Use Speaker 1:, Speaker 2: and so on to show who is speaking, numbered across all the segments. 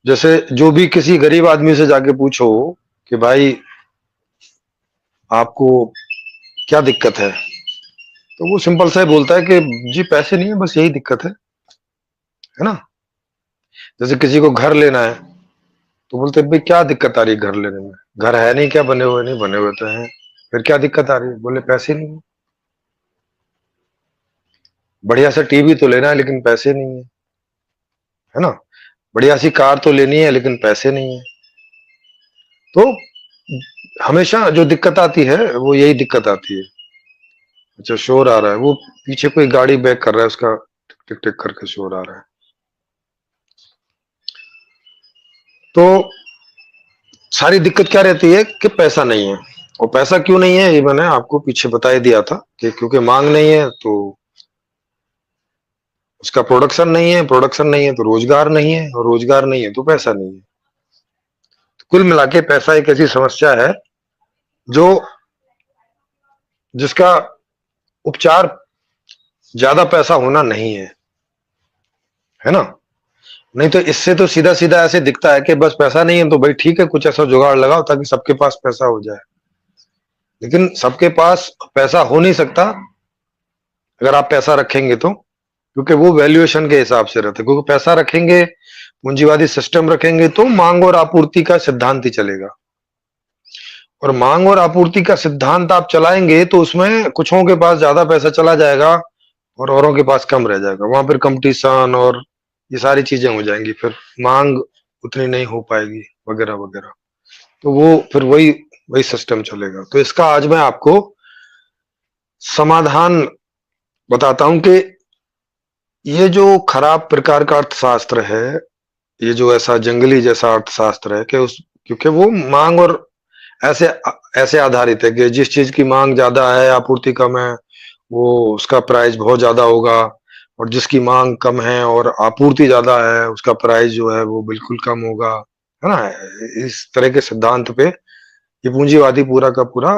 Speaker 1: जैसे जो भी किसी गरीब आदमी से जाके पूछो कि भाई आपको क्या दिक्कत तो वो सिंपल सा ही बोलता है कि जी पैसे नहीं है, बस यही दिक्कत है ना। जैसे किसी को घर लेना है तो बोलते हैं भाई क्या दिक्कत आ रही है घर लेने में, घर है नहीं क्या, बने हुए नहीं, बने हुए तो हैं, फिर क्या दिक्कत आ रही है, बोले पैसे नहीं है। बढ़िया सा टीवी तो लेना है लेकिन पैसे नहीं है ना। बढ़िया सी कार तो लेनी है लेकिन पैसे नहीं है। तो हमेशा जो दिक्कत आती है वो यही दिक्कत आती है। अच्छा शोर आ रहा है, वो पीछे कोई गाड़ी बैक कर रहा है, उसका टिक टिक टिक करके शोर आ रहा है। तो सारी दिक्कत क्या रहती है कि पैसा नहीं है। और पैसा क्यों नहीं है ये मैंने आपको पीछे बता ही दिया था कि क्योंकि मांग नहीं है तो उसका प्रोडक्शन नहीं है, प्रोडक्शन नहीं है तो रोजगार नहीं है, और रोजगार नहीं है तो पैसा नहीं है। तो कुल मिला के पैसा एक ऐसी समस्या है जो जिसका उपचार ज्यादा पैसा होना नहीं है ना। नहीं तो इससे तो सीधा सीधा ऐसे दिखता है कि बस पैसा नहीं है तो भाई ठीक है, कुछ ऐसा जुगाड़ लगाओ ताकि सबके पास पैसा हो जाए। लेकिन सबके पास पैसा हो नहीं सकता अगर आप पैसा रखेंगे तो, क्योंकि वो वैल्यूएशन के हिसाब से रहता है। क्योंकि पैसा रखेंगे, पूंजीवादी सिस्टम रखेंगे तो मांग और आपूर्ति का सिद्धांत ही चलेगा। और मांग और आपूर्ति का सिद्धांत आप चलाएंगे तो उसमें कुछों के पास ज्यादा पैसा चला जाएगा और औरों के पास कम रह जाएगा। वहां फिर कंपटीशन और ये सारी चीजें हो जाएंगी, फिर मांग उतनी नहीं हो पाएगी वगैरह वगैरह। तो वो फिर वही वही सिस्टम चलेगा। तो इसका आज मैं आपको समाधान बताता हूं कि ये जो खराब प्रकार का अर्थशास्त्र है, ये जो ऐसा जंगली जैसा अर्थशास्त्र है कि उस क्योंकि वो मांग और ऐसे ऐसे आधारित है कि जिस चीज की मांग ज्यादा है, आपूर्ति कम है, वो उसका प्राइस बहुत ज्यादा होगा। और जिसकी मांग कम है और आपूर्ति ज्यादा है, उसका प्राइस जो है वो बिल्कुल कम होगा, है ना। इस तरह के सिद्धांत पे ये पूंजीवादी पूरा का पूरा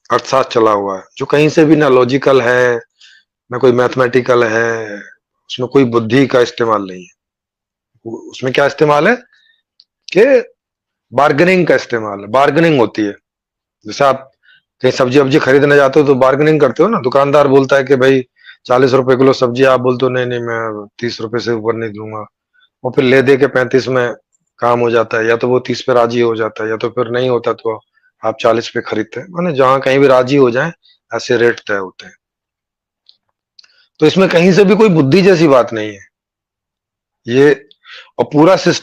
Speaker 1: अर्थशास्त्र चला हुआ है, जो कहीं से भी ना लॉजिकल है, ना कोई मैथमेटिकल है। उसमें कोई बुद्धि का इस्तेमाल नहीं है। उसमें क्या इस्तेमाल है कि बार्गेनिंग का इस्तेमाल है, बार्गेनिंग होती है। जैसे आप कहीं सब्जी वब्जी खरीदने जाते हो तो बार्गेनिंग करते हो ना, दुकानदार बोलता है कि भाई 40 रुपए किलो सब्जी, आप बोलते हो नहीं नहीं मैं 30 रुपए से ऊपर नहीं दूंगा। और फिर ले दे के 35 में काम हो जाता है, या तो वो 30 पे राजी हो जाता है या तो फिर नहीं होता तो आप 40 पे खरीदते हैं। माने जहां कहीं भी राजी हो जाए ऐसे रेट तय होते हैं। तो इसमें कहीं से भी कोई बुद्धि जैसी बात नहीं है ये। और पूरा सिस्टम